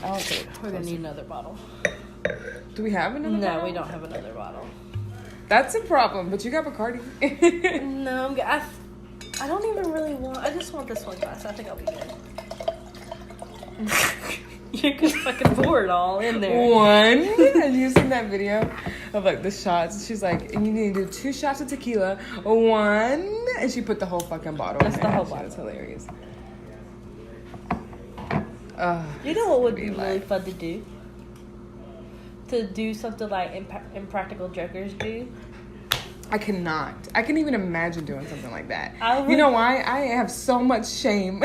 Okay. We're going to need another bottle. Do we have another bottle? No, we don't have another bottle. That's a problem, but you got Bacardi. No, I'm good. I don't even really want... I just want this one glass. I think I'll be good. You can fucking pour it all in there. One. Have you seen that video of like the shots? She's like, and you need to do 2 shots of tequila. 1. And she put the whole fucking bottle in there. That's the whole bottle. That's hilarious. You know what would be really fun to do? To do something like Impractical Jokers do? I cannot. I can't even imagine doing something like that. You know why? I have so much shame.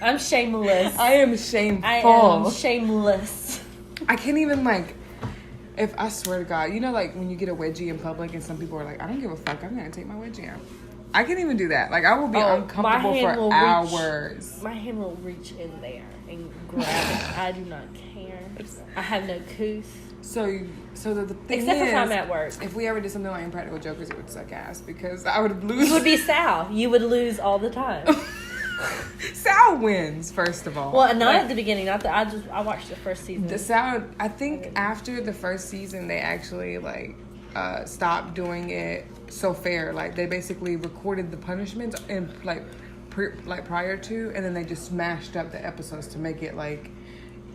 I'm shameless. I am shameful. I am shameless. I can't even if I swear to God, you know, like when you get a wedgie in public and some people are like, I don't give a fuck, I'm going to take my wedgie out. I can't even do that. Like, I will be uncomfortable for hours. My hand will reach in there and grab it. I do not care. I have no couth. So the thing Except is, for time at work. If we ever did something like Impractical Jokers, it would suck ass because I would lose. You would be Sal. You would lose all the time. Sal wins, first of all. Well, not at the beginning. I watched the first season. I think after the first season, they actually stopped doing it so fair. Like they basically recorded the punishments and prior to, and then they just smashed up the episodes to make it like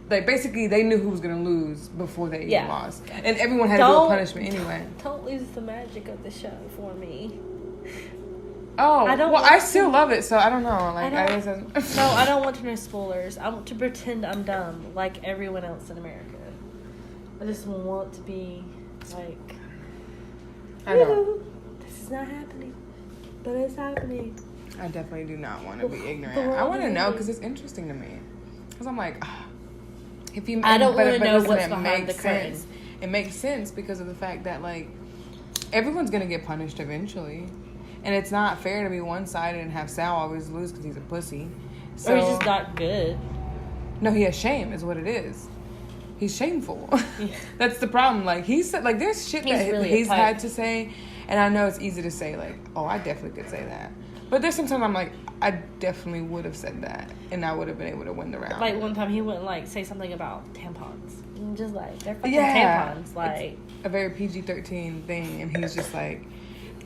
basically they knew who was gonna lose before they even lost, and everyone had to do a punishment anyway. Don't lose the magic of the show for me. Oh, I still love it, so I don't know. I don't want to know spoilers. I want to pretend I'm dumb like everyone else in America. I just want to be like, I know. This is not happening, but it's happening. I definitely do not want to be ignorant. I want to know because it's interesting to me. Because I'm like, I don't want to know what's behind the curtain. It makes sense because of the fact that everyone's gonna get punished eventually. And it's not fair to be one-sided and have Sal always lose because he's a pussy. So, or he's just not good. No, he has shame is what it is. He's shameful. Yeah. That's the problem. He's there's shit that he's had to say. And I know it's easy to say, I definitely could say that. But there's sometimes I'm like, I definitely would have said that. And I would have been able to win the round. Like one time he wouldn't say something about tampons. And just they're fucking tampons. It's a very PG-13 thing. And he's just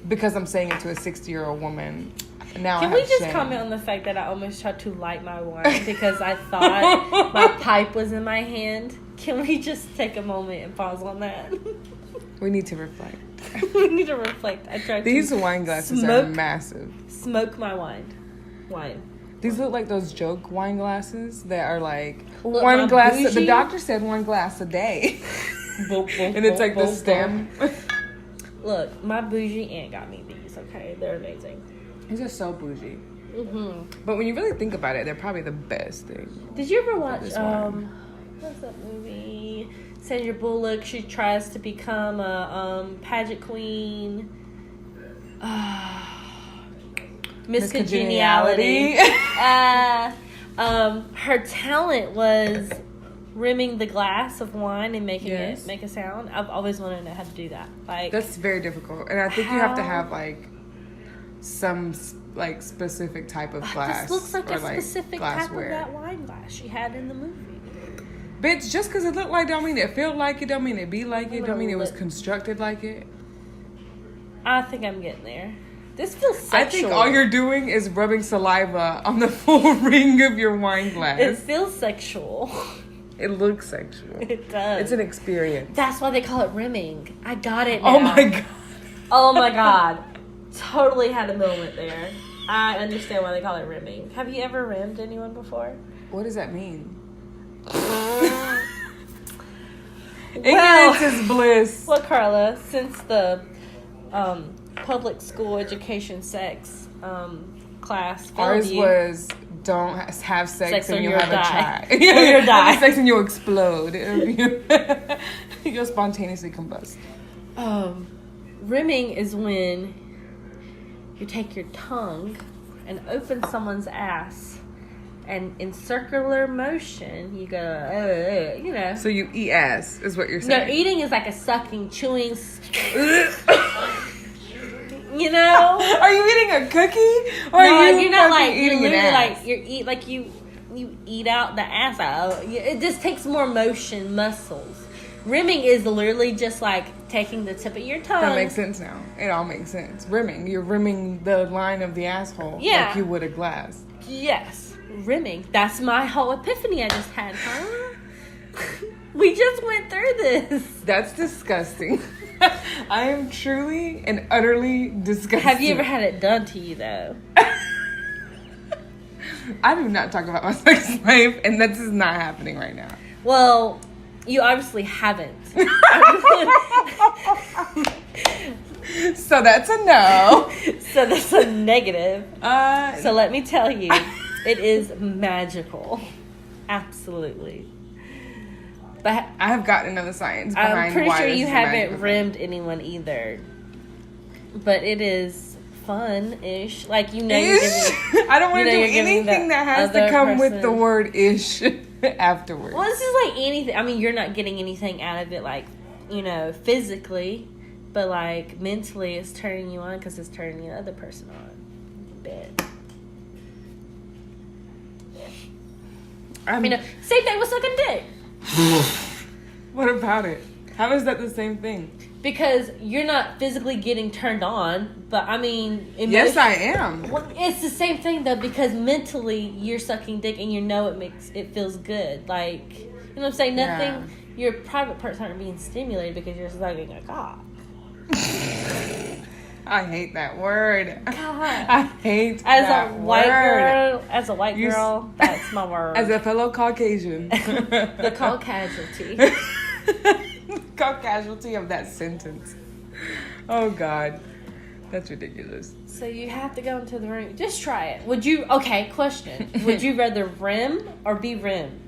because I'm saying it to a 60-year-old woman, now Can I have we just shame. Comment on the fact that I almost tried to light my wine because I thought my pipe was in my hand? Can we just take a moment and pause on that? We need to reflect. We need to reflect. I tried These wine glasses are massive. Smoke my wine. These look like those joke wine glasses that are one glass. Bougie? The doctor said 1 glass a day. And it's the stem. Look, my bougie aunt got me these, okay? They're amazing. These are so bougie. Mm-hmm. But when you really think about it, they're probably the best thing. Did you ever watch, what's that movie? Sandra Bullock, she tries to become a pageant queen. Miss Congeniality. Her talent was rimming the glass of wine and making it make a sound. I've always wanted to know how to do that. That's very difficult, and I think you have to have some specific type of glass. This looks like a specific glassware. type of that wine glass she had in the movie. Bitch, just because it looked like don't mean it felt like it, don't mean it be like it, don't mean it was constructed like it. I think I'm getting there. This feels sexual. I think all you're doing is rubbing saliva on the full ring of your wine glass. It feels sexual. It looks sexual. It does. It's an experience. That's why they call it rimming. I got it now. Oh my God. Oh my God. Totally had a moment there. I understand why they call it rimming. Have you ever rimmed anyone before? What does that mean? Well, ignorance is bliss. Well, Carla, since the public school education sex class, ours was don't have sex and you'll have a child. You'll die. Have sex and you'll explode. You'll spontaneously combust. Rimming is when you take your tongue and open someone's ass, and in circular motion you go, So you eat ass, is what you're saying. No, eating is like a sucking, chewing. You know? Are you eating a cookie? Or no, are you you're not eating an ass? you you eat out the ass out. It just takes more motion, muscles. Rimming is literally just like taking the tip of your tongue. That makes sense now. It all makes sense. Rimming. You're rimming the line of the asshole like you would a glass. Yes. Rimming. That's my whole epiphany I just had, huh? We just went through this. That's disgusting. I am truly and utterly disgusted. Have you ever had it done to you, though? I do not talk about my sex life, and this is not happening right now. Well, you obviously haven't. So that's a no. So that's a negative. So let me tell you, it is magical. Absolutely. But I have gotten into the science behind I'm pretty why sure this you is haven't magical. rimmed anyone either. But it is fun-ish. Like, you're giving... I don't want to do anything that has to come with the word ish afterwards. Well, this is like anything. I mean, you're not getting anything out of it, like, physically. But, like, mentally, it's turning you on because it's turning the other person on. Bet. Same thing with sucking dick. What about it? How is that the same thing? Because you're not physically getting turned on, but I mean... Yes, I am. Well, it's the same thing, though, because mentally you're sucking dick and it feels good. Like, you know what I'm saying? Nothing... Yeah. Your private parts aren't being stimulated because you're sucking a cock. I hate that word. God. I hate as that a white word. girl, as a white girl, that's my word. As a fellow Caucasian. The call casualty. Call casualty of that sentence. Oh, God. That's ridiculous. So you have to go into the room. Just try it. Would you... Okay, question. Would you rather rim or be rimmed?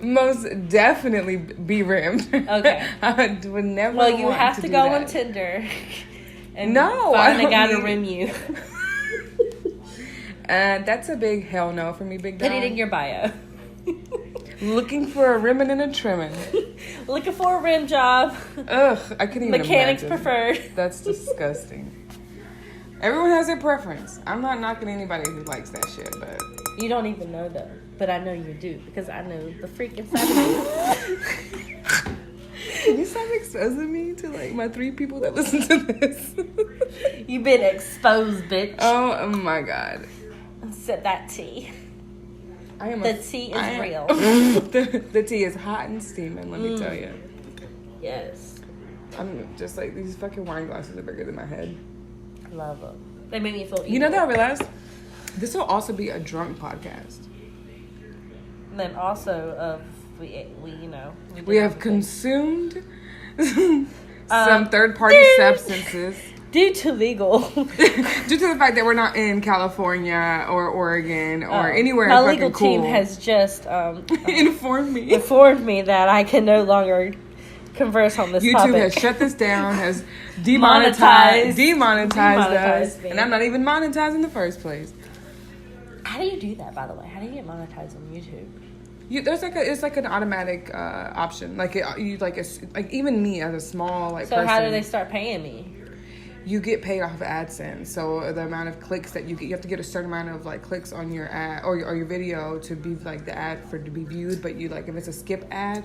Most definitely be rimmed. Okay. I would never Well, you want have to go that. on Tinder and No, find a guy to rim you. That's a big hell no for me, big dog. Put it in your bio. Looking for a rimming and a trimming. Looking for a rim job. Ugh, I couldn't even Mechanics imagine. preferred. That's disgusting. Everyone has their preference. I'm not knocking anybody who likes that shit, but... You don't even know, though. But I know you do, because I know the freak inside of you. Can you stop exposing me to, like, my 3 people that listen to this? You've been exposed, bitch. Oh, my God. Sip that tea. The tea is real. The tea is hot and steaming, let me tell you. Yes. I'm just like, these fucking wine glasses are bigger than my head. I love them. They make me feel evil. You know that I realized? This will also be a drunk podcast. And then also, we have consumed some third-party substances. Due to legal. Due to the fact that we're not in California or Oregon or anywhere my fucking legal cool. team has just informed me that I can no longer converse on this YouTube topic. has shut this down, has demonetized us, me. and I'm not even monetized in the first place. How do you do that, by the way? How do you get monetized on YouTube? It's like an automatic option. Like even me as a small So person. how do they start paying me? You get paid off of AdSense. So the amount of clicks that you get, you have to get a certain amount of like clicks on your ad or your video to be like the ad for to be viewed. But you like if it's a skip ad,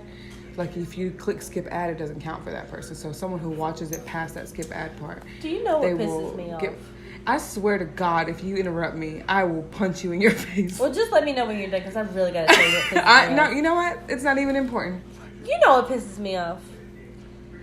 like if you click skip ad, it doesn't count for that person. So someone who watches it past that skip ad part, do you know what pisses me off? I swear to God, if you interrupt me, I will punch you in your face. Well, just let me know when you're done, because I really got to tell you what pisses me off. No, you know what? It's not even important. You know what pisses me off?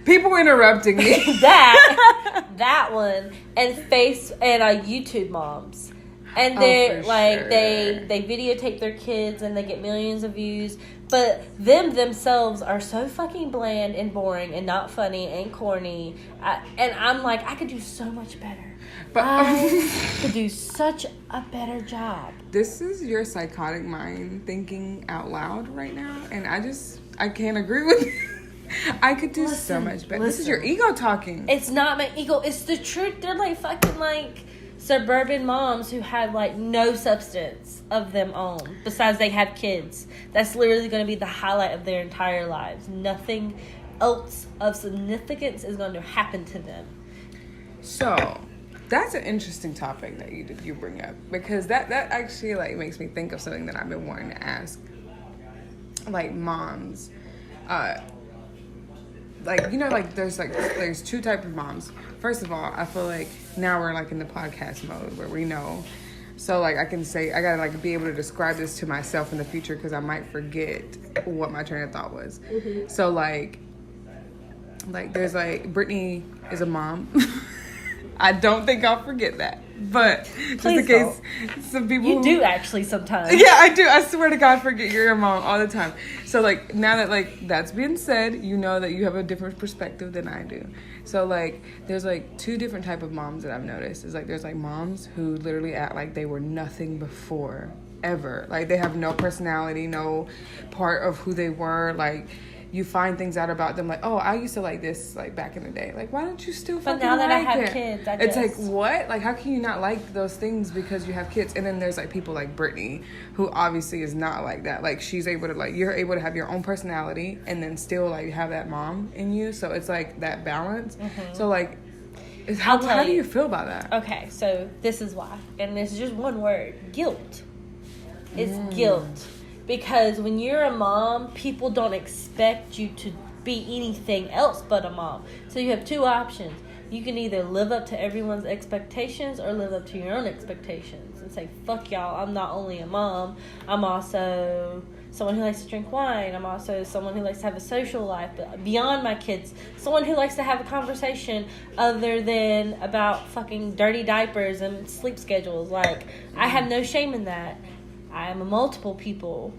People interrupting me. that one, and YouTube moms. And they're they videotape their kids and they get millions of views, but themselves are so fucking bland and boring and not funny and corny. And I'm like, I could do so much better. But I could do such a better job. This is your psychotic mind thinking out loud right now, and I can't agree with you. I could do so much better. This is your ego talking. It's not my ego. It's the truth. They're like fucking like suburban moms who have like no substance of them own. Besides they have kids. That's literally going to be the highlight of their entire lives. Nothing else of significance is going to happen to them. So, That's an interesting topic that you bring up, because that actually like makes me think of something that I've been wanting to ask. Like moms, like, you know, like there's two types of moms. First of all, I feel like now we're like in the podcast mode where we know. So like I can say, I gotta like be able to describe this to myself in the future, because I might forget what my train of thought was. Mm-hmm. So like there's like Brittany is a mom. I don't think I'll forget that. But just in case some people... You do actually sometimes. Yeah, I do. I swear to God, forget you're your mom all the time. So, like, now that, like, that's been said, you know that you have a different perspective than I do. So, like, there's, like, two different type of moms that I've noticed. It's, like, there's, like, moms who literally act like they were nothing before, ever. Like, they have no personality, no part of who they were, like... You find things out about them like, oh, I used to like this like back in the day. Like, why don't you still fucking like it? But now that I have kids, it's like, what? Like, how can you not like those things because you have kids? And then there's like people like Brittany, who obviously is not like that. Like, she's able to like, you're able to have your own personality and then still like have that mom in you. So it's like that balance. Mm-hmm. So like, how do you feel about that? Okay, so this is why. And it's just one word, guilt. It's guilt. Because when you're a mom, people don't expect you to be anything else but a mom. So you have two options. You can either live up to everyone's expectations or live up to your own expectations and say, fuck y'all, I'm not only a mom, I'm also someone who likes to drink wine. I'm also someone who likes to have a social life, but beyond my kids. Someone who likes to have a conversation other than about fucking dirty diapers and sleep schedules. Like, I have no shame in that. I am a multiple people,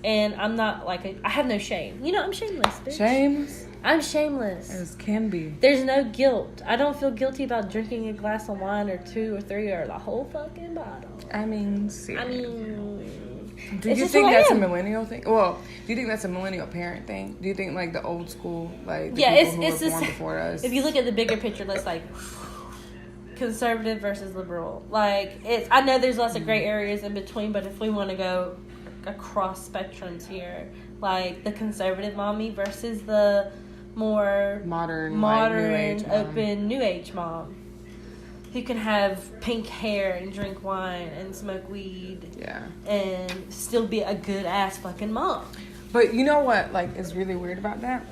and I'm not like I have no shame. You know, I'm shameless, bitch. Shameless? I'm shameless. As can be. There's no guilt. I don't feel guilty about drinking a glass of wine or two or three or the whole fucking bottle. I mean, do you just think that's a millennial thing? Well, do you think that's a millennial parent thing? Do you think like the old school, like the people who were born before us? If you look at the bigger picture, let's like conservative versus liberal. Like, I know there's lots of gray areas in between, but if we want to go across spectrums here, like the conservative mommy versus the more modern like, open new age mom who can have pink hair and drink wine and smoke weed, and still be a good ass fucking mom. But you know what like is really weird about that?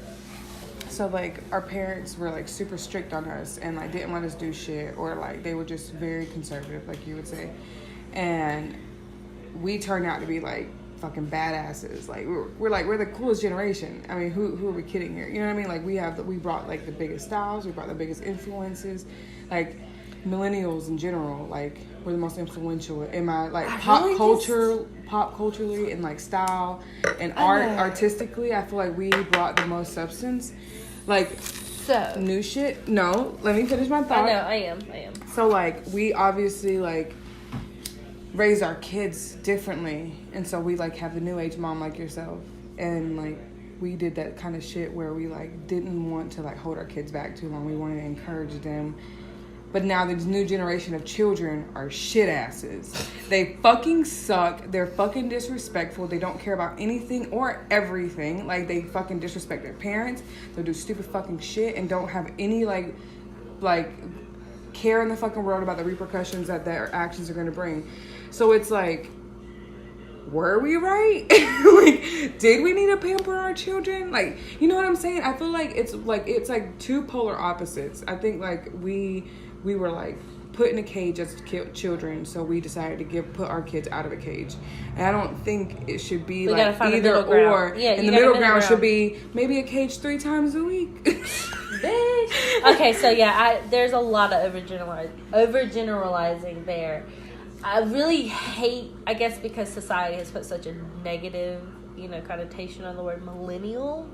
So, like, our parents were, like, super strict on us and, like, didn't let us do shit. Or, like, they were just very conservative, like you would say. And we turned out to be, like, fucking badasses. Like, we're the coolest generation. I mean, who are we kidding here? You know what I mean? Like, we brought, like, the biggest styles. We brought the biggest influences. Like, millennials in general, like, were the most influential in my, like, pop culturally and, like, style and artistically. I feel like we brought the most substance. Like, so new shit. No, let me finish my thought. I know, I am. So, like, we obviously, like, raise our kids differently. And so we, like, have the new age mom like yourself. And, like, we did that kind of shit where we, like, didn't want to, like, hold our kids back too long. We wanted to encourage them. But now this new generation of children are shit asses. They fucking suck. They're fucking disrespectful. They don't care about anything or everything. Like, they fucking disrespect their parents. They'll do stupid fucking shit and don't have any, like care in the fucking world about the repercussions that their actions are going to bring. So it's like, were we right? Like, did we need to pamper our children? Like, you know what I'm saying? I feel like it's like two polar opposites. I think, like, we were, like, put in a cage as children, so we decided to put our kids out of a cage. And I don't think it should be, like, either or. Yeah, and the middle ground should be maybe a cage 3 times a week. Okay, so, yeah, there's a lot of overgeneralizing there. I really hate, I guess because society has put such a negative, connotation on the word millennial.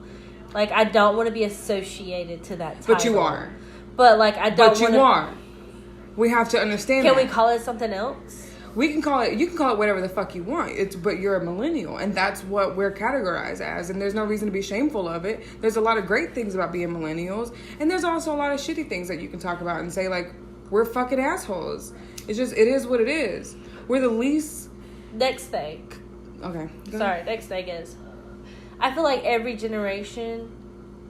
Like, I don't want to be associated to that title. But you are. But, like, I don't want to... But you are. We have to understand Can we call it something else? You can call it whatever the fuck you want. But you're a millennial, and that's what we're categorized as, and there's no reason to be shameful of it. There's a lot of great things about being millennials, and there's also a lot of shitty things that you can talk about and say, like, we're fucking assholes. It's just, it is what it is. We're the least... Next thing. Okay. Sorry, next thing is, I feel like every generation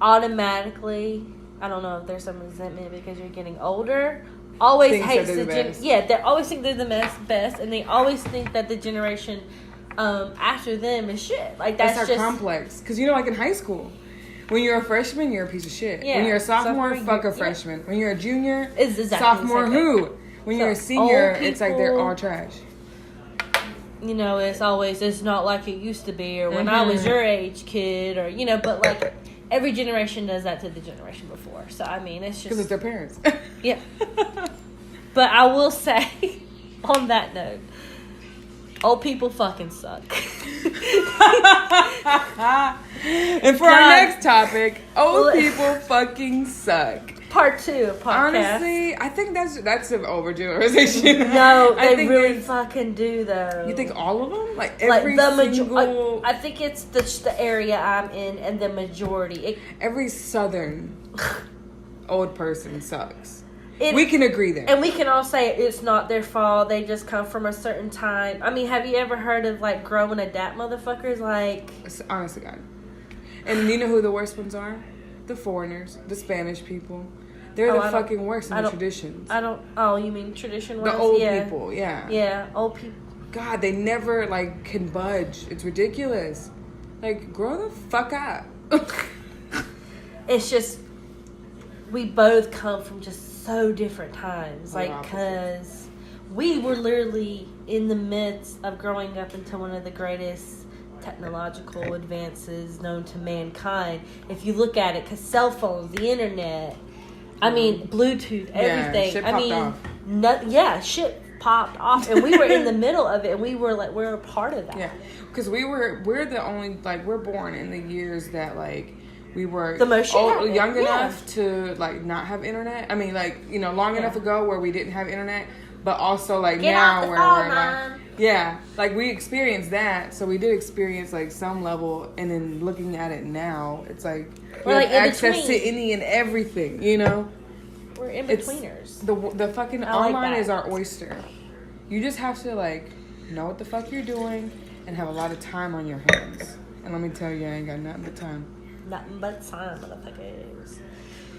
automatically... I don't know if there's some resentment because you're getting older always hates they always think they're the best, and they always think that the generation after them is shit. Like that's our just complex. Because like in high school, when you're a freshman, you're a piece of shit. Yeah. When you're a sophomore, fuck a freshman. Yeah. When you're a junior, it's exactly sophomore who. When you're a senior, it's like they're all trash. It's not like it used to be, or when I was your age, kid, or but like every generation does that to the generation before. So I mean, it's just because it's their parents. Yeah. But I will say, on that note, old people fucking suck. And for our next topic, old people fucking suck. Part 2 of podcast. Honestly, I think that's an overgeneralization. No, they really fucking do though. You think all of them? Like every single... I think it's the area I'm in and the majority. Every southern old person sucks. We can agree there. And we can all say it's not their fault. They just come from a certain time. I mean, have you ever heard of like growing adapt motherfuckers? Like, honestly, God. And you know who the worst ones are? The foreigners, the Spanish people. They're the fucking worst in the traditions. Oh, you mean tradition ones? The old people, yeah. Yeah, old people. God, they never, can budge. It's ridiculous. Grow the fuck up. It's just, we both come from just so different times. Because we were literally in the midst of growing up into one of the greatest technological advances known to mankind. If you look at it, because cell phones, the internet, Bluetooth, everything. Shit popped off, and we were in the middle of it, and we're a part of that. Yeah, because we're the only we're born in the years that we were the most young enough to not have internet. I mean, long enough ago where we didn't have internet, but also now where we're we experienced that, so we did experience some level, and then looking at it now, it's we have access to any and everything, We're in betweeners. The fucking online is our oyster. You just have to know what the fuck you're doing and have a lot of time on your hands. And let me tell you, I ain't got nothing but time. Nothing but time, motherfuckers.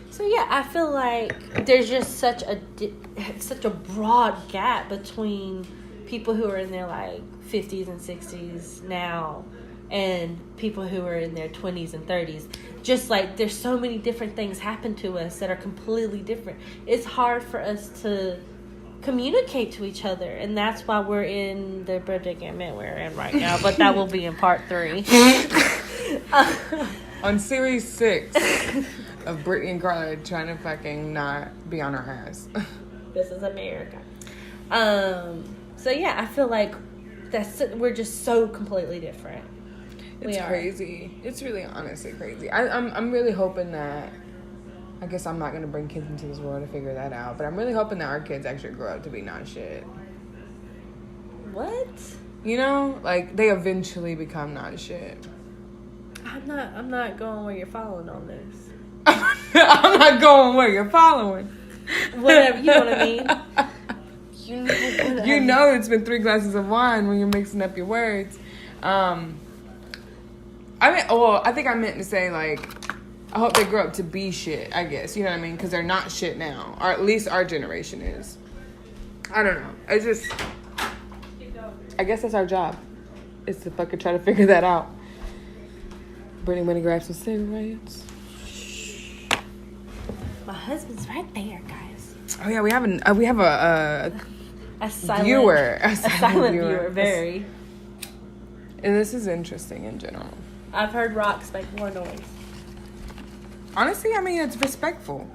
So yeah, I feel like there's just such a broad gap between people who are in their 50s and 60s now and people who are in their 20s and 30s. Just there's so many different things happen to us that are completely different. It's hard for us to communicate to each other, and that's why we're in the predicament we're in right now, but that will be in part 3. On series 6 of Brittany and Carla trying to fucking not be on our ass. This is America. So yeah, I feel like we're just so completely different. It's crazy. It's really honestly crazy. I'm really hoping that, I guess I'm not going to bring kids into this world to figure that out, but I'm really hoping that our kids actually grow up to be not shit. What? They eventually become not shit. I'm not going where you're following on this. I'm not going where you're following. Whatever, you know what I mean? It's been 3 glasses of wine when you're mixing up your words. I think I meant to say, I hope they grow up to be shit, I guess. You know what I mean? Because they're not shit now. Or at least our generation is. I don't know. It's just... I guess that's our job. Is to fucking try to figure that out. Brittany went and grabbed some cigarettes. My husband's right there, guys. Oh, yeah. We have a silent viewer. A silent viewer, very. And this is interesting in general. I've heard rocks make more noise. Honestly, it's respectful.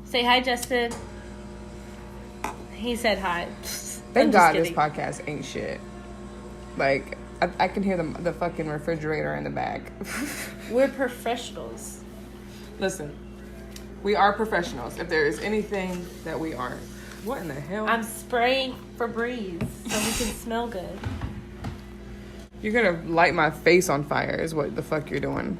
Say hi, Justin. He said hi. Thank God this podcast ain't shit. I can hear the fucking refrigerator in the back. We're professionals. Listen, we are professionals. If there is anything that we are. What in the hell? I'm spraying Febreze so we can smell good. You're gonna light my face on fire is what the fuck you're doing.